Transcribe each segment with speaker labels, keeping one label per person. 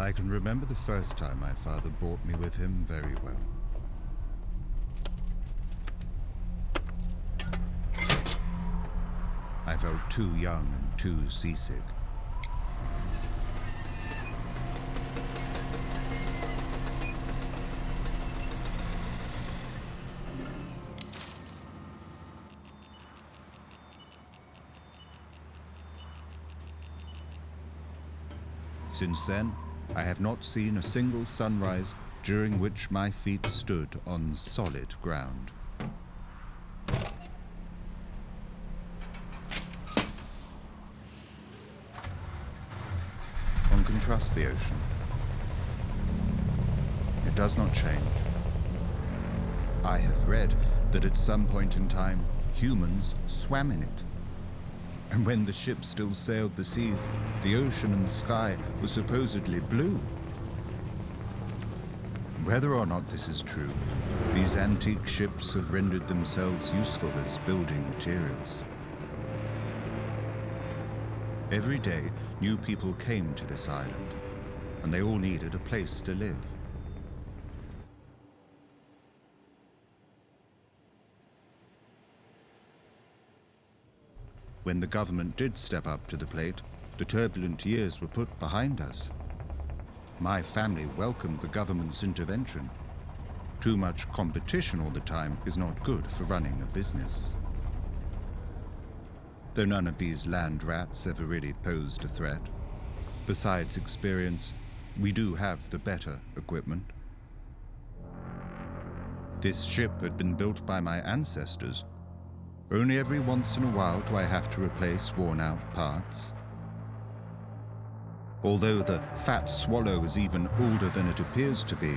Speaker 1: I can remember the first time my father brought me with him very well. I felt too young and too seasick. Since then, I have not seen a single sunrise during which my feet stood on solid ground. One can trust the ocean. It does not change. I have read that at some point in time, humans swam in it. And when the ship still sailed the seas, the ocean and sky were supposedly blue. Whether or not this is true, these antique ships have rendered themselves useful as building materials. Every day, new people came to this island, and they all needed a place to live. When the government did step up to the plate, the turbulent years were put behind us. My family welcomed the government's intervention. Too much competition all the time is not good for running a business. Though none of these land rats ever really posed a threat. Besides experience, we do have the better equipment. This ship had been built by my ancestors. Only every once in a while do I have to replace worn-out parts. Although the fat swallow is even older than it appears to be,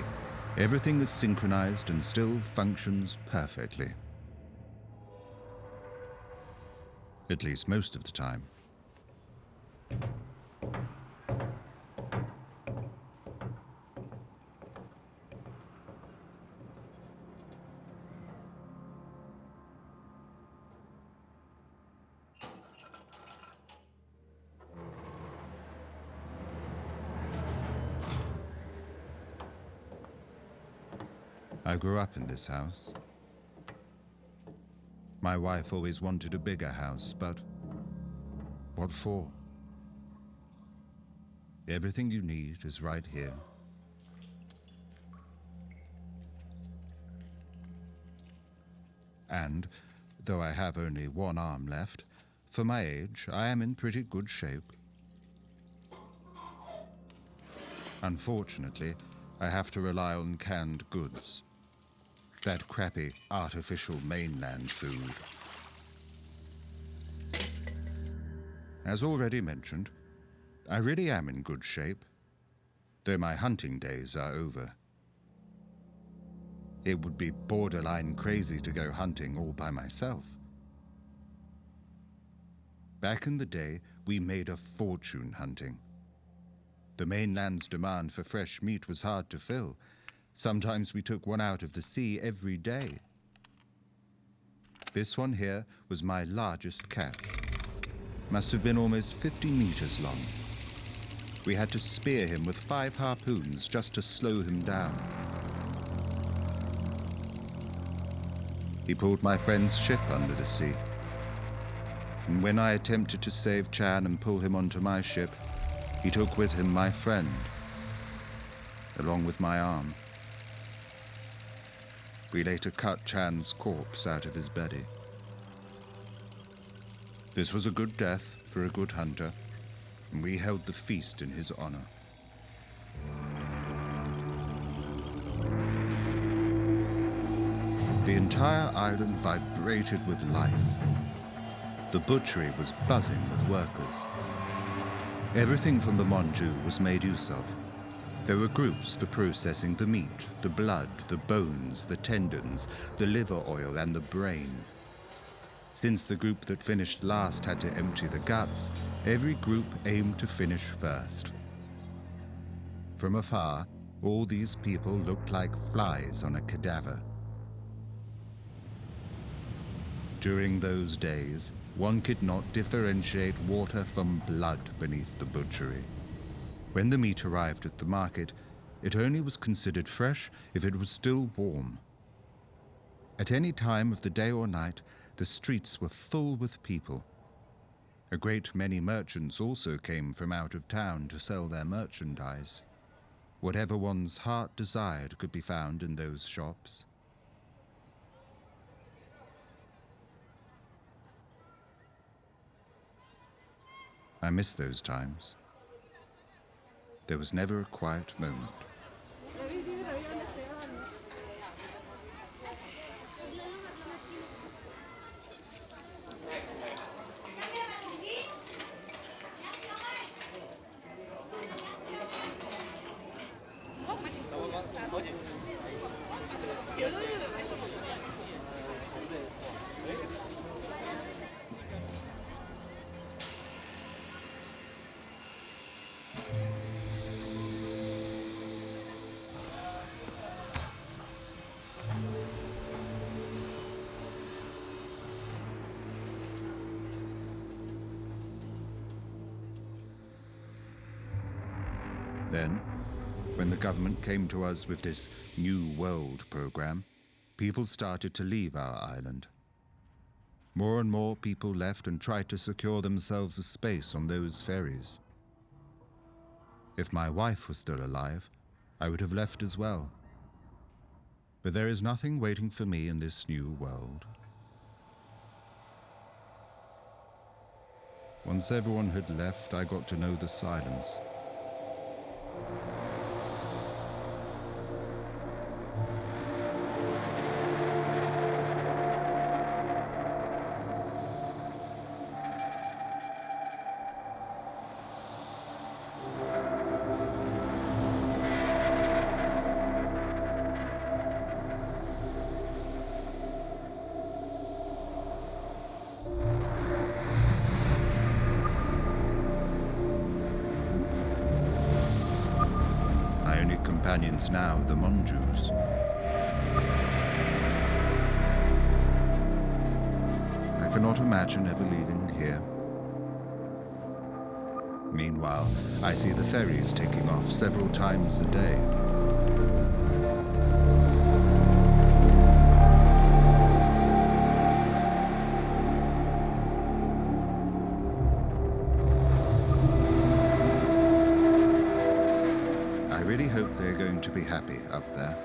Speaker 1: everything is synchronized and still functions perfectly. At least most of the time. I grew up in this house. My wife always wanted a bigger house, but what for? Everything you need is right here. And, though I have only one arm left, for my age, I am in pretty good shape. Unfortunately, I have to rely on canned goods. That crappy, artificial mainland food. As already mentioned, I really am in good shape, though my hunting days are over. It would be borderline crazy to go hunting all by myself. Back in the day, we made a fortune hunting. The mainland's demand for fresh meat was hard to fill. Sometimes we took one out of the sea every day. This one here was my largest catch. Must have been almost 50 meters long. We had to spear him with 5 harpoons just to slow him down. He pulled my friend's ship under the sea. And when I attempted to save Chan and pull him onto my ship, he took with him my friend, along with my arm. We later cut Chan's corpse out of his belly. This was a good death for a good hunter, and we held the feast in his honor. The entire island vibrated with life. The butchery was buzzing with workers. Everything from the Monju was made use of. There were groups for processing the meat, the blood, the bones, the tendons, the liver oil, and the brain. Since the group that finished last had to empty the guts, every group aimed to finish first. From afar, all these people looked like flies on a cadaver. During those days, one could not differentiate water from blood beneath the butchery. When the meat arrived at the market, it only was considered fresh if it was still warm. At any time of the day or night, the streets were full with people. A great many merchants also came from out of town to sell their merchandise. Whatever one's heart desired could be found in those shops. I miss those times. There was never a quiet moment. Then, when the government came to us with this New World program, people started to leave our island. More and more people left and tried to secure themselves a space on those ferries. If my wife was still alive, I would have left as well. But there is nothing waiting for me in this new world. Once everyone had left, I got to know the silence. Companions now, the Monjus. I cannot imagine ever leaving here. Meanwhile, I see the ferries taking off several times a day. I really hope they're going to be happy up there.